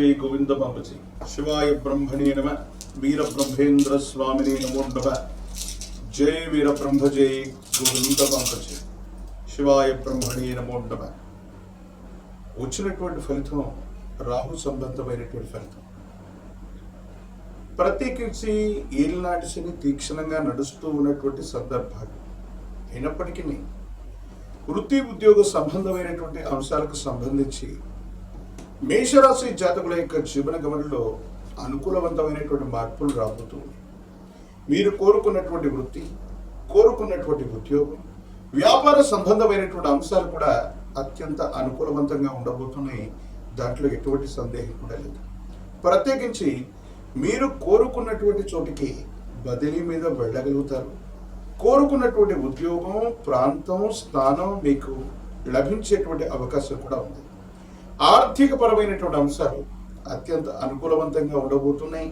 जय गोविंद बाबाजी शिवाय ब्रह्मणे नमः वीर ब्रह्मेंद्र स्वामिने नमो नमः जय वीर ब्रह्म जय गोविंद बाबाजी शिवाय ब्रह्मणे नमो नमः వచ్చినటువంటి ఫలితం రాహు సంబంధమైనటువంటి ఫలితం. ప్రత్యేకించి ఏలినాటి శని తీక్షణంగా నడుస్తూ ఉన్నటువంటి సందర్భాలు అయినప్పటికీ వృత్తి ఉద్యోగ సంబంధమైనటువంటి అంశాలకు సంబంధించి మేషరాశి జాతకుల యొక్క జీవన గమనంలో అనుకూలవంతమైనటువంటి మార్పులు రాబోతుంది. మీరు కోరుకున్నటువంటి వృత్తి, కోరుకున్నటువంటి ఉద్యోగం, వ్యాపార సంబంధమైనటువంటి అంశాలు కూడా అత్యంత అనుకూలవంతంగా ఉండబోతున్నాయి. దాంట్లో ఎటువంటి సందేహం కూడా లేదు. ప్రత్యేకించి మీరు కోరుకున్నటువంటి చోటికి బదిలీ మీద వెళ్ళగలుగుతారు. కోరుకున్నటువంటి ఉద్యోగం, ప్రాంతం, స్థానం మీకు లభించేటువంటి అవకాశం కూడా ఉంది. ఆర్థిక పరమైనటువంటి అంశాలు అత్యంత అనుకూలవంతంగా ఉండబోతున్నాయి.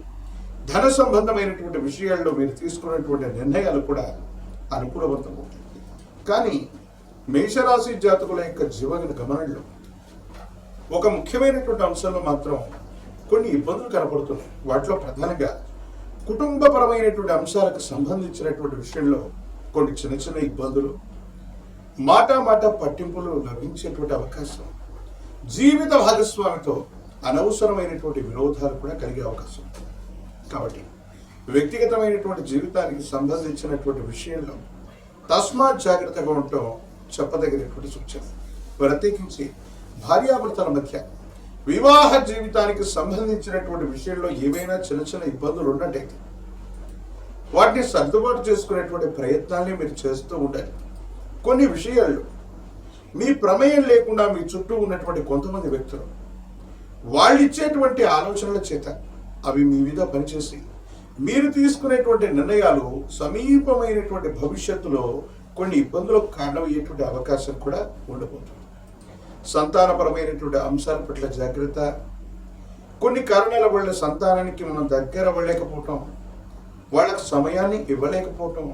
ధన సంబంధమైనటువంటి విషయాల్లో మీరు తీసుకున్నటువంటి నిర్ణయాలు కూడా అనుకూలవంతమవుతాయి. కానీ మేషరాశి జాతకుల యొక్క జీవన గమనంలో ఒక ముఖ్యమైనటువంటి అంశంలో మాత్రం కొన్ని ఇబ్బందులు కనపడుతున్నాయి. వాటిలో ప్రధానంగా కుటుంబపరమైనటువంటి అంశాలకు సంబంధించినటువంటి విషయంలో కొన్ని చిన్న చిన్న ఇబ్బందులు, మాట పట్టింపులు లభించేటువంటి అవకాశం, జీవిత భాగస్వామితో అనవసరమైనటువంటి విరోధాలు కూడా కలిగే అవకాశం. కాబట్టి వ్యక్తిగతమైనటువంటి జీవితానికి సంబంధించినటువంటి విషయంలో తస్మాత్ జాగ్రత్తగా ఉండటం చెప్పదగినటువంటి సూచన. ప్రత్యేకించి భార్యాభర్తల మధ్య వివాహ జీవితానికి సంబంధించినటువంటి విషయంలో ఏవైనా చిన్న చిన్న ఇబ్బందులు ఉన్నట్టయితే వాటిని సర్దుబాటు చేసుకునేటువంటి ప్రయత్నాన్ని మీరు చేస్తూ ఉండాలి. కొన్ని విషయాల్లో మీ ప్రమేయం లేకుండా మీ చుట్టూ ఉన్నటువంటి కొంతమంది వ్యక్తులు వాళ్ళు ఇచ్చేటువంటి ఆలోచనల చేత అవి మీ మీద పనిచేసి మీరు తీసుకునేటువంటి నిర్ణయాలు సమీపమైనటువంటి భవిష్యత్తులో కొన్ని ఇబ్బందులకు కారణమయ్యేటువంటి అవకాశం కూడా ఉండబోతుంది. సంతానపరమైనటువంటి అంశాల పట్ల జాగ్రత్త. కొన్ని కారణాల వల్ల సంతానానికి మనం దగ్గర అవ్వలేకపోవటం, వాళ్ళకు సమయాన్ని ఇవ్వలేకపోవటం,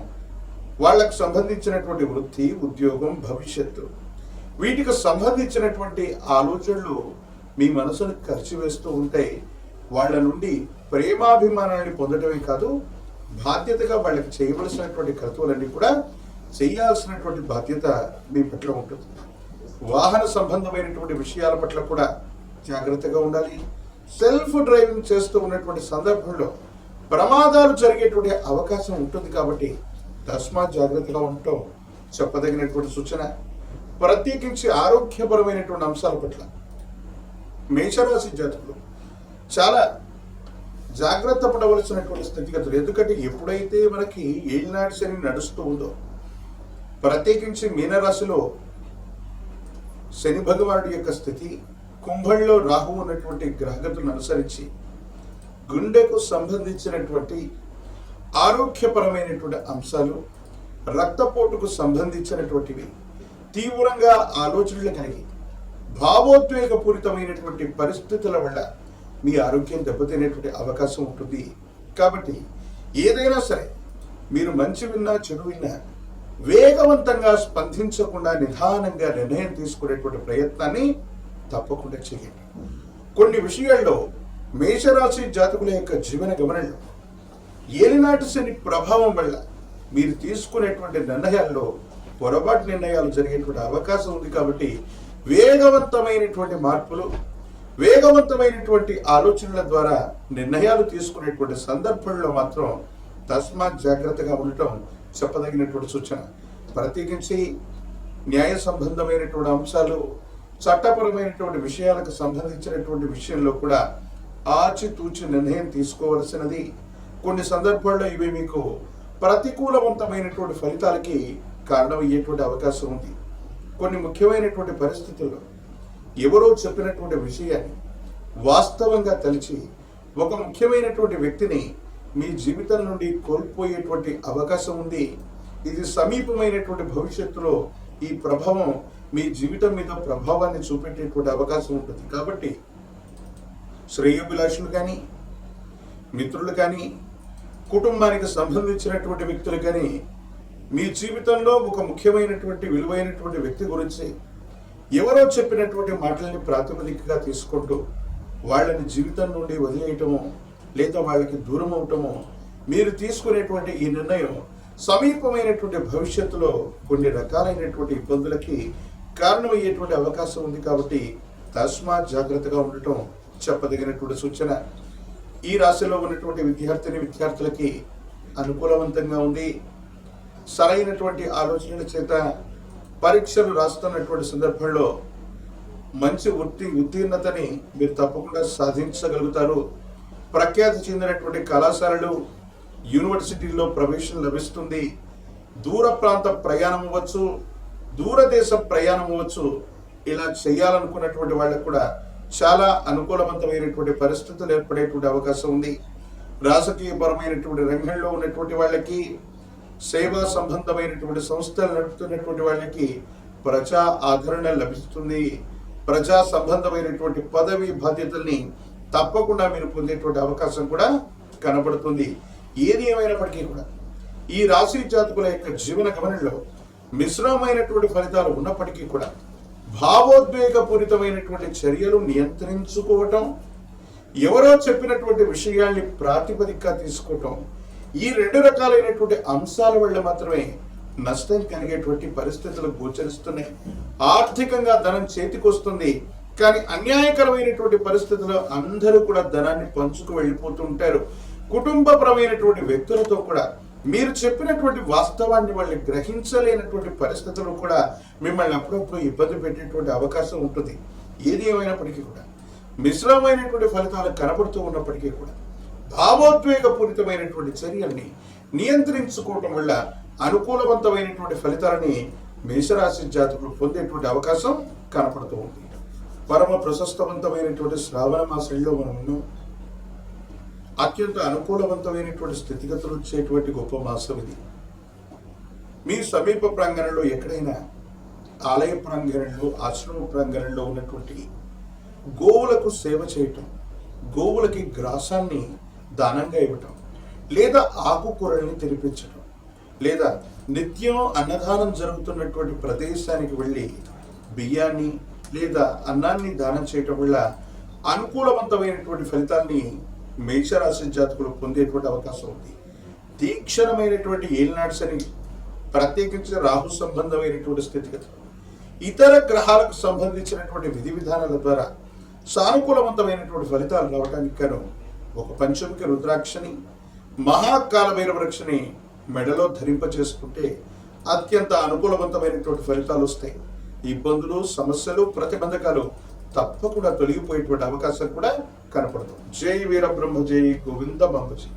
వాళ్ళకు సంబంధించినటువంటి వృత్తి, ఉద్యోగం, భవిష్యత్తు వీటికి సంబంధించినటువంటి ఆలోచనలు మీ మనసును ఖర్చు వేస్తూ ఉంటాయి. వాళ్ళ నుండి ప్రేమాభిమానాన్ని పొందడమే కాదు, బాధ్యతగా వాళ్ళకి చేయవలసినటువంటి కర్తవ్యాలన్నీ కూడా చేయాల్సినటువంటి బాధ్యత మీ పట్ల ఉంటుంది. వాహన సంబంధమైనటువంటి విషయాల పట్ల కూడా జాగ్రత్తగా ఉండాలి. సెల్ఫ్ డ్రైవింగ్ చేస్తూ ఉన్నటువంటి సందర్భంలో ప్రమాదాలు జరిగేటువంటి అవకాశం ఉంటుంది. కాబట్టి తస్మాత్ జాగ్రత్తగా ఉండటం చెప్పదగినటువంటి సూచన. ప్రత్యేకించి ఆరోగ్యపరమైనటువంటి అంశాల పట్ల మేషరాశి జాతకులు చాలా జాగ్రత్త పడవలసినటువంటి స్థితిగతులు. ఎందుకంటే ఎప్పుడైతే మనకి ఏలినాటి శని నడుస్తూ ఉందో, ప్రత్యేకించి మీనరాశిలో శని భగవానుడి యొక్క స్థితి, కుంభంలో రాహు ఉన్నటువంటి గ్రహగతులను అనుసరించి గుండెకు సంబంధించినటువంటి ఆరోగ్యపరమైనటువంటి అంశాలు, రక్తపోటుకు సంబంధించినటువంటివి, తీవ్రంగా ఆలోచనలు కలిగి భావోద్వేగపూరితమైనటువంటి పరిస్థితుల వల్ల మీ ఆరోగ్యం దెబ్బతినేటువంటి అవకాశం ఉంటుంది. కాబట్టి ఏదైనా సరే మీరు మంచి విన్నా చెడు విన్నా వేగవంతంగా స్పందించకుండా నిదానంగా నిర్ణయం తీసుకునేటువంటి ప్రయత్నాన్ని తప్పకుండా చేయండి. కొన్ని విషయాల్లో మేషరాశి జాతకుల యొక్క జీవన గమనంలో ఏలినాటి శని ప్రభావం వల్ల మీరు తీసుకునేటువంటి నిర్ణయాల్లో పొరపాటు నిర్ణయాలు జరిగేటువంటి అవకాశం ఉంది. కాబట్టి వేగవంతమైనటువంటి మార్పులు, వేగవంతమైనటువంటి ఆలోచనల ద్వారా నిర్ణయాలు తీసుకునేటువంటి సందర్భంలో మాత్రం తస్మాత్ జాగ్రత్తగా ఉండటం చెప్పదగినటువంటి సూచన. ప్రత్యేకించి న్యాయ సంబంధమైనటువంటి అంశాలు, చట్టపరమైనటువంటి విషయాలకు సంబంధించినటువంటి విషయంలో కూడా ఆచితూచి నిర్ణయం తీసుకోవలసినది. కొన్ని సందర్భాల్లో ఇవి మీకు ప్రతికూలవంతమైనటువంటి ఫలితాలకి కారణమయ్యేటువంటి అవకాశం ఉంది. కొన్ని ముఖ్యమైనటువంటి పరిస్థితుల్లో ఎవరో చెప్పినటువంటి విషయాన్ని వాస్తవంగా తలిచి ఒక ముఖ్యమైనటువంటి వ్యక్తిని మీ జీవితం నుండి కోల్పోయేటువంటి అవకాశం ఉంది. ఇది సమీపమైనటువంటి భవిష్యత్తులో ఈ ప్రభావం మీ జీవితం మీద ప్రభావాన్ని చూపెట్టేటువంటి అవకాశం ఉంటుంది. కాబట్టి శ్రేయోభిలాషులు కానీ, మిత్రులు కానీ, కుటుంబానికి సంబంధించినటువంటి వ్యక్తులు కానీ మీ జీవితంలో ఒక ముఖ్యమైనటువంటి విలువైనటువంటి వ్యక్తి గురించి ఎవరో చెప్పినటువంటి మాటల్ని ప్రాతిపదికగా తీసుకుంటూ వాళ్ళని జీవితం నుండి వదిలేయటమో లేదా వాళ్ళకి దూరం అవటమో మీరు తీసుకునేటువంటి ఈ నిర్ణయం సమీపమైనటువంటి భవిష్యత్తులో కొన్ని రకాలైనటువంటి ఇబ్బందులకి కారణమయ్యేటువంటి అవకాశం ఉంది. కాబట్టి తస్మాత్ జాగ్రత్తగా ఉండటం చెప్పదగినటువంటి సూచన. ఈ రాశిలో ఉన్నటువంటి విద్యార్థులకి అనుకూలవంతంగా ఉంది. సరైనటువంటి ఆలోచనల చేత పరీక్షలు రాస్తున్నటువంటి సందర్భంలో మంచి ఉత్తీర్ణతని మీరు తప్పకుండా సాధించగలుగుతారు. ప్రఖ్యాతి చెందినటువంటి కళాశాలలు, యూనివర్సిటీల్లో ప్రవేశం లభిస్తుంది. దూర ప్రాంత ప్రయాణం అవ్వచ్చు, దూరదేశ ప్రయాణం అవ్వచ్చు. ఇలా చేయాలనుకున్నటువంటి వాళ్ళకు కూడా చాలా అనుకూలవంతమైనటువంటి పరిస్థితులు ఏర్పడేటువంటి అవకాశం ఉంది. రాజకీయపరమైనటువంటి రంగంలో ఉన్నటువంటి వాళ్ళకి, సేవా సంబంధమైనటువంటి సంస్థలు నడుపుతున్నటువంటి వాళ్ళకి ప్రజా ఆదరణ లభిస్తుంది. ప్రజా సంబంధమైనటువంటి పదవి బాధ్యతల్ని తప్పకుండా మీరు పొందేటువంటి అవకాశం కూడా కనబడుతుంది. ఏది ఏమైనప్పటికీ కూడా ఈ రాశి జాతకుల యొక్క జీవన గమనంలో మిశ్రమైనటువంటి ఫలితాలు ఉన్నప్పటికీ కూడా భావోద్వేగపూరితమైనటువంటి చర్యలు నియంత్రించుకోవటం, ఎవరో చెప్పినటువంటి విషయాల్ని ప్రాతిపదికగా తీసుకోవటం, ఈ రెండు రకాలైనటువంటి అంశాల వల్ల మాత్రమే నష్టం కలిగేటువంటి పరిస్థితులు గోచరిస్తున్నాయి. ఆర్థికంగా ధనం చేతికొస్తుంది, కానీ అన్యాయకరమైనటువంటి పరిస్థితుల్లో అందరూ కూడా ధనాన్ని పంచుకు వెళ్ళిపోతుంటారు. కుటుంబపరమైనటువంటి వ్యక్తులతో కూడా మీరు చెప్పినటువంటి వాస్తవాన్ని వాళ్ళు గ్రహించలేనటువంటి పరిస్థితులు కూడా మిమ్మల్ని అప్పుడప్పుడు ఇబ్బంది పెట్టేటువంటి అవకాశం ఉంటుంది. ఏది ఏమైనప్పటికీ కూడా మిశ్రమైనటువంటి ఫలితాలు కనబడుతూ ఉన్నప్పటికీ కూడా భావోద్వేగపూరితమైనటువంటి చర్యల్ని నియంత్రించుకోవటం వల్ల అనుకూలవంతమైనటువంటి ఫలితాలని మేషరాశి జాతకులు పొందేటువంటి అవకాశం కనపడుతూ ఉంది. పరమ ప్రశస్తవంతమైనటువంటి శ్రావణ మాసంలో మనం ఉన్నాం. అత్యంత అనుకూలవంతమైనటువంటి స్థితిగతులు వచ్చేటువంటి గొప్ప మాసం ఇది. మీ సమీప ప్రాంగణంలో ఎక్కడైనా ఆలయ ప్రాంగణంలో, ఆశ్రమ ప్రాంగణంలో ఉన్నటువంటి గోవులకు సేవ చేయటం, గోవులకి గ్రాసాన్ని దానంగా ఇవ్వటం, లేదా ఆకుకూరల్ని తినిపించటం, లేదా నిత్యం అన్నదానం జరుగుతున్నటువంటి ప్రదేశానికి వెళ్ళి బియ్యాన్ని లేదా అన్నాన్ని దానం చేయటం వల్ల అనుకూలవంతమైనటువంటి ఫలితాన్ని మేషరాశి జాతకులు పొందేటువంటి అవకాశం ఉంది. తీక్షణమైనటువంటి ఏలినాడు శని, ప్రత్యేకించి రాహు సంబంధమైనటువంటి స్థితిగతులు, ఇతర గ్రహాలకు సంబంధించినటువంటి విధి విధానాల ద్వారా సానుకూలవంతమైనటువంటి ఫలితాలు రావడానికి గాను ఒక పంచముఖి రుద్రాక్షని, మహాకాల భైరవృక్షని మెడలో ధరింపచేసుకుంటే అత్యంత అనుకూలవంతమైనటువంటి ఫలితాలు వస్తాయి. ఇబ్బందులు, సమస్యలు, ప్రతిబంధకాలు తప్పకుండా తొలగిపోయేటువంటి అవకాశం కూడా కనపడుతుంది. జై వీరబ్రహ్మ, జై గోవింద బాబుజీ.